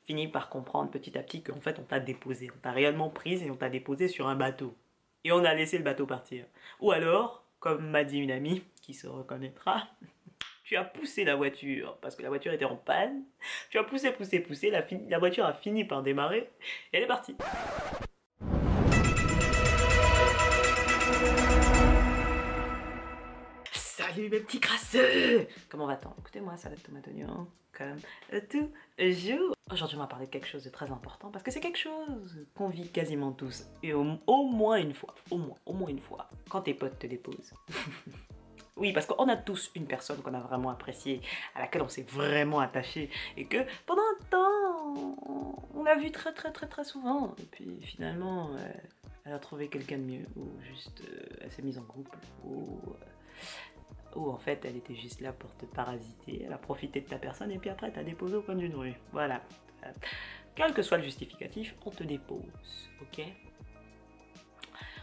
finis par comprendre petit à petit qu'en fait on t'a déposé, on t'a réellement prise et on t'a déposé sur un bateau. Et on a laissé le bateau partir. Ou alors, comme m'a dit une amie, qui se reconnaîtra, tu as poussé la voiture parce que la voiture était en panne. Tu as poussé, la voiture a fini par démarrer et elle est partie. Salut mes petits crasseux! Comment va-t-on? Écoutez-moi, salade tomate oignon, comme tout jour. Aujourd'hui, on va parler de quelque chose de très important parce que c'est quelque chose qu'on vit quasiment tous et au moins une fois, au moins une fois, quand tes potes te déposent. Oui, parce qu'on a tous une personne qu'on a vraiment appréciée, à laquelle on s'est vraiment attaché et que pendant un temps, on l'a vu très souvent. Et puis finalement, elle a trouvé quelqu'un de mieux ou juste elle s'est mise en couple ou en fait elle était juste là pour te parasiter, elle a profité de ta personne et puis après t'as déposé au coin d'une rue. Voilà. Quel que soit le justificatif, on te dépose, ok?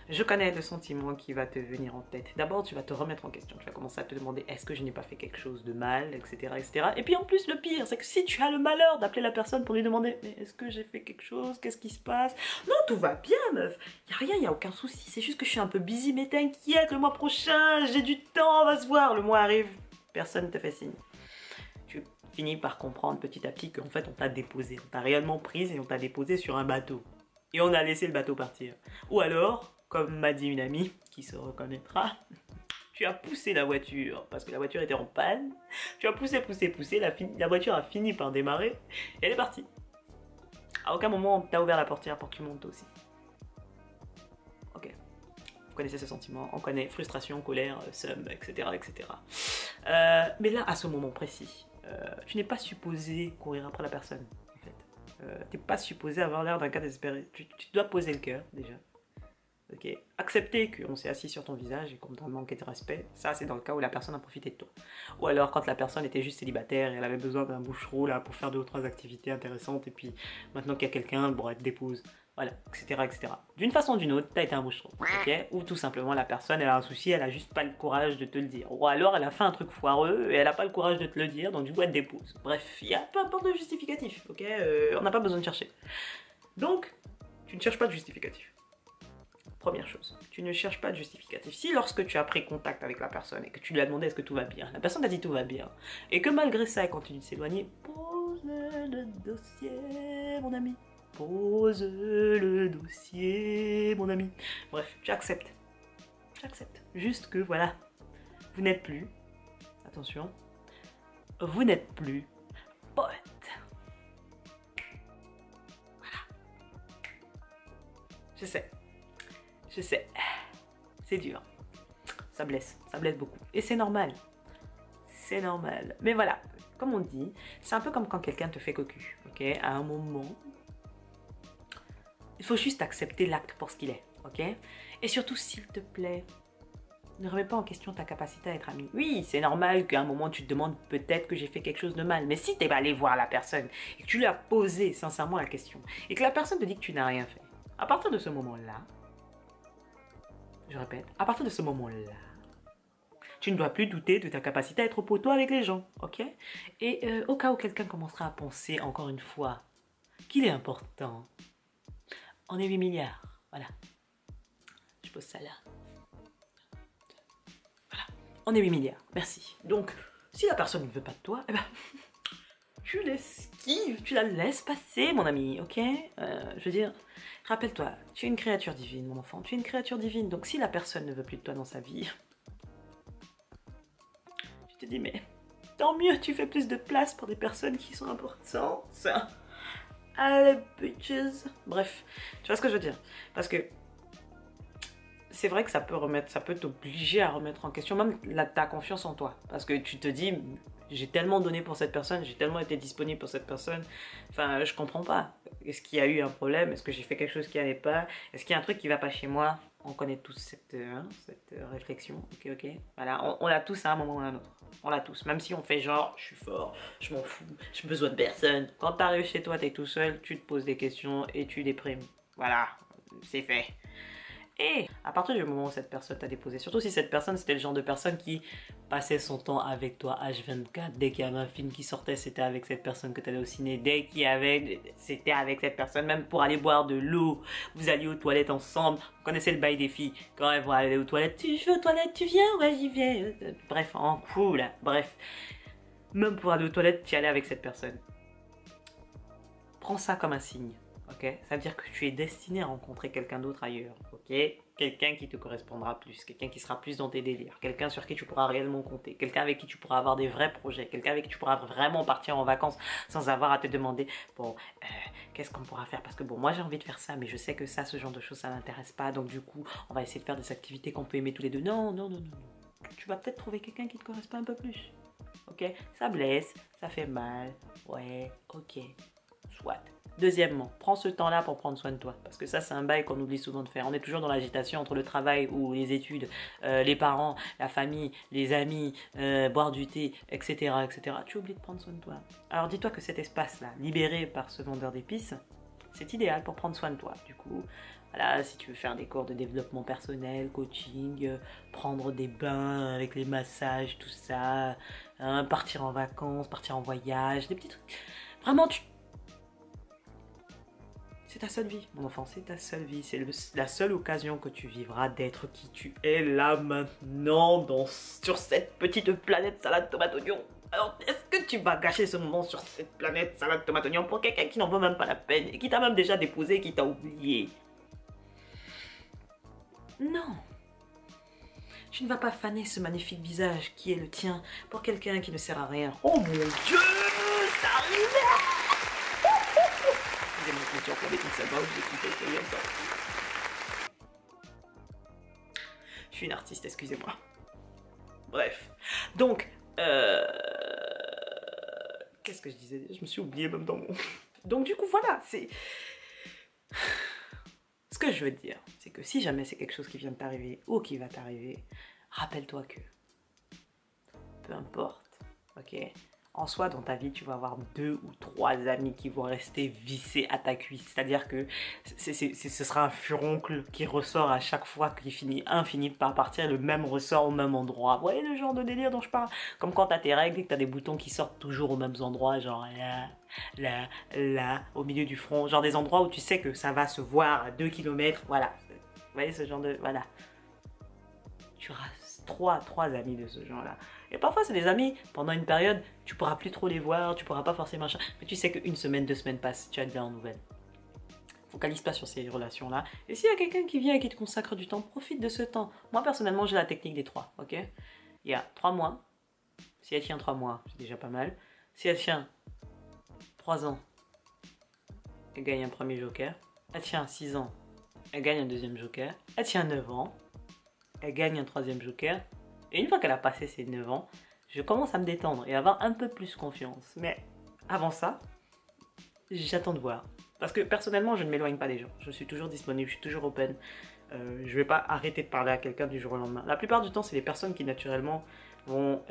Je connais le sentiment qui va te venir en tête. D'abord, tu vas te remettre en question. Tu vas commencer à te demander est-ce que je n'ai pas fait quelque chose de mal, etc., etc. Et puis en plus, le pire, c'est que si tu as le malheur d'appeler la personne pour lui demander mais est-ce que j'ai fait quelque chose, qu'est-ce qui se passe? Non, tout va bien, meuf. Y a rien, y a aucun souci. C'est juste que je suis un peu busy, mais t'inquiète, le mois prochain, j'ai du temps, on va se voir. Le mois arrive, personne ne te fait signe. Tu finis par comprendre petit à petit qu'en fait, on t'a déposé. On t'a réellement prise et on t'a déposé sur un bateau. Et on a laissé le bateau partir. Ou alors, comme m'a dit une amie, qui se reconnaîtra, tu as poussé la voiture parce que la voiture était en panne. Tu as poussé, la voiture a fini par démarrer et elle est partie. À aucun moment, t'as ouvert la portière pour que tu montes aussi. Ok. Vous connaissez ce sentiment, on connaît frustration, colère, seum, etc. etc. Mais là, à ce moment précis, tu n'es pas supposé courir après la personne. En fait. Tu n'es pas supposé avoir l'air d'un cas désespéré. Tu dois poser le cœur déjà. Ok. Accepter qu'on s'est assis sur ton visage et qu'on t'a manqué de respect, ça c'est dans le cas où la personne a profité de toi. Ou alors quand la personne était juste célibataire et elle avait besoin d'un boucheron là pour faire 2 ou 3 activités intéressantes et puis maintenant qu'il y a quelqu'un, bon elle te dépose. Voilà, etc. etc. D'une façon ou d'une autre, t'as été un boucheron, ok? Ou tout simplement la personne elle a un souci, elle a juste pas le courage de te le dire. Ou alors elle a fait un truc foireux et elle a pas le courage de te le dire, donc du coup elle te dépose. Bref, il y a peu importe le justificatif, ok? On n'a pas besoin de chercher. Donc, tu ne cherches pas de justificatif. Première chose, tu ne cherches pas de justificatif. Si lorsque tu as pris contact avec la personne et que tu lui as demandé est-ce que tout va bien, la personne t'a dit tout va bien, et que malgré ça elle continue de s'éloigner, pose le dossier, mon ami. Pose le dossier, mon ami. Bref, tu acceptes. Tu acceptes. Juste que voilà, vous n'êtes plus, attention, vous n'êtes plus poète. Voilà. Je sais. Je sais. C'est dur. Ça blesse beaucoup. Et c'est normal. C'est normal. Mais voilà, comme on dit, c'est un peu comme quand quelqu'un te fait cocu, ok? À un moment, il faut juste accepter l'acte pour ce qu'il est, ok? Et surtout, s'il te plaît, ne remets pas en question ta capacité à être ami. Oui, c'est normal qu'à un moment, tu te demandes peut-être que j'ai fait quelque chose de mal. Mais si tu es allé voir la personne et que tu lui as posé sincèrement la question et que la personne te dit que tu n'as rien fait, à partir de ce moment-là, je répète, à partir de ce moment-là, tu ne dois plus douter de ta capacité à être au poteau avec les gens, ok? Et au cas où quelqu'un commencera à penser, encore une fois, qu'il est important, on est 8 milliards, voilà. Je pose ça là. Voilà, on est 8 milliards, merci. Donc, si la personne ne veut pas de toi, eh ben, tu l'esquives, tu la laisses passer, mon ami, ok? Je veux dire, rappelle-toi, tu es une créature divine, mon enfant, tu es une créature divine, donc si la personne ne veut plus de toi dans sa vie, tu te dis, mais tant mieux, tu fais plus de place pour des personnes qui sont importantes. Allez, bitches. Bref, tu vois ce que je veux dire? Parce que c'est vrai que ça peut t'obliger à remettre en question même ta confiance en toi. Parce que tu te dis, j'ai tellement donné pour cette personne, j'ai tellement été disponible pour cette personne. Enfin, je comprends pas. Est-ce qu'il y a eu un problème? Est-ce que j'ai fait quelque chose qui n'allait pas? Est-ce qu'il y a un truc qui va pas chez moi? On connaît tous cette réflexion. Ok. Voilà, on l'a tous à un moment ou à un autre. On l'a tous. Même si on fait genre, je suis fort, je m'en fous, j'ai besoin de personne. Quand t'arrives chez toi, t'es tout seul, tu te poses des questions et tu déprimes. Voilà, c'est fait. Et à partir du moment où cette personne t'a déposé, surtout si cette personne c'était le genre de personne qui passait son temps avec toi H24, dès qu'il y avait un film qui sortait, c'était avec cette personne que tu allais au ciné, dès qu'il y avait, c'était avec cette personne, même pour aller boire de l'eau, vous alliez aux toilettes ensemble, vous connaissez le bail des filles, quand elles vont aller aux toilettes, tu veux aux toilettes, tu viens, ouais j'y viens, bref, en cool, bref, même pour aller aux toilettes, tu y allais avec cette personne. Prends ça comme un signe. Okay, ça veut dire que tu es destiné à rencontrer quelqu'un d'autre ailleurs, ok? Quelqu'un qui te correspondra plus, quelqu'un qui sera plus dans tes délires, quelqu'un sur qui tu pourras réellement compter, quelqu'un avec qui tu pourras avoir des vrais projets, quelqu'un avec qui tu pourras vraiment partir en vacances sans avoir à te demander, bon, qu'est-ce qu'on pourra faire? Parce que bon, moi j'ai envie de faire ça, mais je sais que ça, ce genre de choses, ça m'intéresse pas, donc du coup, on va essayer de faire des activités qu'on peut aimer tous les deux. Non, non, non, non, non. Tu vas peut-être trouver quelqu'un qui te correspond un peu plus, ok? Ça blesse, ça fait mal, ouais, ok, soit. Deuxièmement, prends ce temps-là pour prendre soin de toi. Parce que ça, c'est un bail qu'on oublie souvent de faire. On est toujours dans l'agitation entre le travail ou les études, les parents, la famille, les amis, boire du thé, etc., etc. Tu oublies de prendre soin de toi. Alors dis-toi que cet espace-là, libéré par ce vendeur d'épices, c'est idéal pour prendre soin de toi. Du coup, voilà, si tu veux faire des cours de développement personnel, coaching, prendre des bains avec les massages, tout ça, hein, partir en vacances, partir en voyage, des petits trucs. Vraiment, c'est ta seule vie, mon enfant, c'est ta seule vie. C'est la seule occasion que tu vivras d'être qui tu es là maintenant sur cette petite planète salade tomate oignon. Alors, est-ce que tu vas gâcher ce moment sur cette planète salade tomate oignon pour quelqu'un qui n'en vaut même pas la peine et qui t'a même déjà déposé et qui t'a oublié? Non. Tu ne vas pas faner ce magnifique visage qui est le tien pour quelqu'un qui ne sert à rien. Oh mon Dieu, ça arrive! Je suis une artiste, excusez-moi. Bref. Donc, qu'est-ce que je disais? Je me suis oubliée même dans mon... Donc du coup, voilà, c'est... Ce que je veux te dire, c'est que si jamais c'est quelque chose qui vient de t'arriver ou qui va t'arriver, rappelle-toi que... peu importe, ok? En soi, dans ta vie, tu vas avoir 2 ou 3 amis qui vont rester vissés à ta cuisse. C'est-à-dire que ce sera un furoncle qui ressort à chaque fois qu'il finit par partir, le même ressort au même endroit. Vous voyez le genre de délire dont je parle? Comme quand t'as tes règles et que t'as des boutons qui sortent toujours aux mêmes endroits, genre là, au milieu du front. Genre des endroits où tu sais que ça va se voir à 2 km. Voilà. Vous voyez ce genre de... Voilà. Tu auras 3 amis de ce genre-là. Et parfois, c'est des amis, pendant une période, tu pourras plus trop les voir, tu pourras pas forcément... Mais tu sais qu'une semaine, 2 semaines passent, tu as de leurs nouvelles. Focalise pas sur ces relations-là. Et s'il y a quelqu'un qui vient et qui te consacre du temps, profite de ce temps. Moi, personnellement, j'ai la technique des 3, ok? Il y a 3 mois. Si elle tient 3 mois, c'est déjà pas mal. Si elle tient 3 ans, elle gagne un premier joker. Elle tient 6 ans, elle gagne un deuxième joker. Elle tient 9 ans, elle gagne un troisième joker. Et une fois qu'elle a passé ses 9 ans, je commence à me détendre et à avoir un peu plus confiance. Mais avant ça, j'attends de voir. Parce que personnellement, je ne m'éloigne pas des gens. Je suis toujours disponible, je suis toujours open. Je ne vais pas arrêter de parler à quelqu'un du jour au lendemain. La plupart du temps, c'est les personnes qui naturellement vont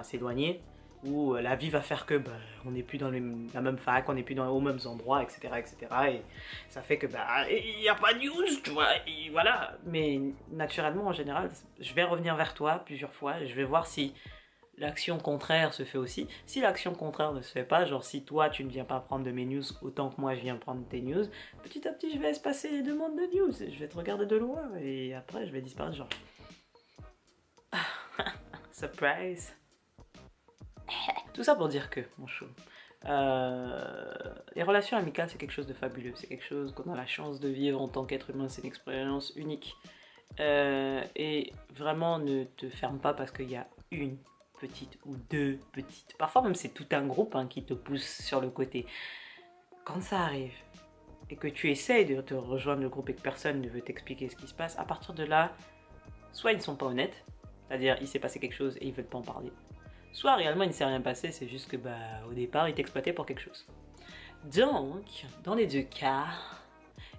s'éloigner. Où la vie va faire que on n'est plus dans la même fac, on n'est plus aux mêmes endroits, etc., etc. Et ça fait que il n'y a pas de news, tu vois, et voilà. Mais naturellement, en général, je vais revenir vers toi plusieurs fois, je vais voir si l'action contraire se fait aussi. Si l'action contraire ne se fait pas, genre si toi tu ne viens pas prendre de mes news autant que moi je viens prendre tes news, petit à petit je vais espacer les demandes de news, je vais te regarder de loin et après je vais disparaître genre... Surprise. Tout ça pour dire que, mon chou, les relations amicales c'est quelque chose de fabuleux, c'est quelque chose qu'on a la chance de vivre en tant qu'être humain, c'est une expérience unique. Et vraiment ne te ferme pas parce qu'il y a une petite ou 2 petites, parfois même c'est tout un groupe qui te pousse sur le côté. Quand ça arrive et que tu essayes de te rejoindre le groupe et que personne ne veut t'expliquer ce qui se passe, à partir de là, soit ils ne sont pas honnêtes, c'est-à-dire il s'est passé quelque chose et ils veulent pas en parler. Soit réellement il ne s'est rien passé, c'est juste que au départ il t'exploitait pour quelque chose. Donc, dans les 2 cas,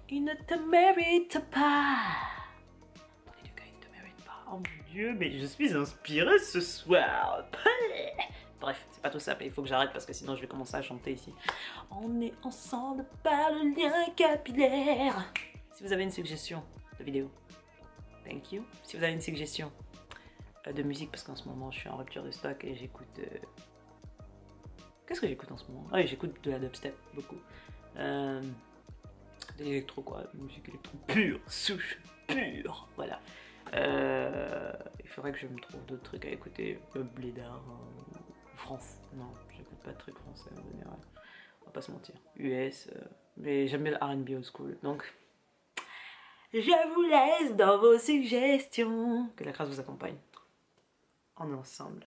il ne te mérite pas. Dans les 2 cas, il ne te mérite pas. Oh mon Dieu, mais je suis inspirée ce soir. Bref, c'est pas tout ça, mais il faut que j'arrête parce que sinon je vais commencer à chanter ici. On est ensemble par le lien capillaire. Si vous avez une suggestion de vidéo. Thank you. Si vous avez une suggestion de musique, parce qu'en ce moment je suis en rupture de stock et j'écoute... Qu'est-ce que j'écoute en ce moment? Ah oui, j'écoute de la dubstep, beaucoup. De l'électro quoi, musique électro pure, souche, pure, voilà. Il faudrait que je me trouve d'autres trucs à écouter, Blédard, France, non, j'écoute pas de trucs français en général, on va pas se mentir, US, mais j'aime bien le R&B old school, donc je vous laisse dans vos suggestions, que la grâce vous accompagne, on est ensemble.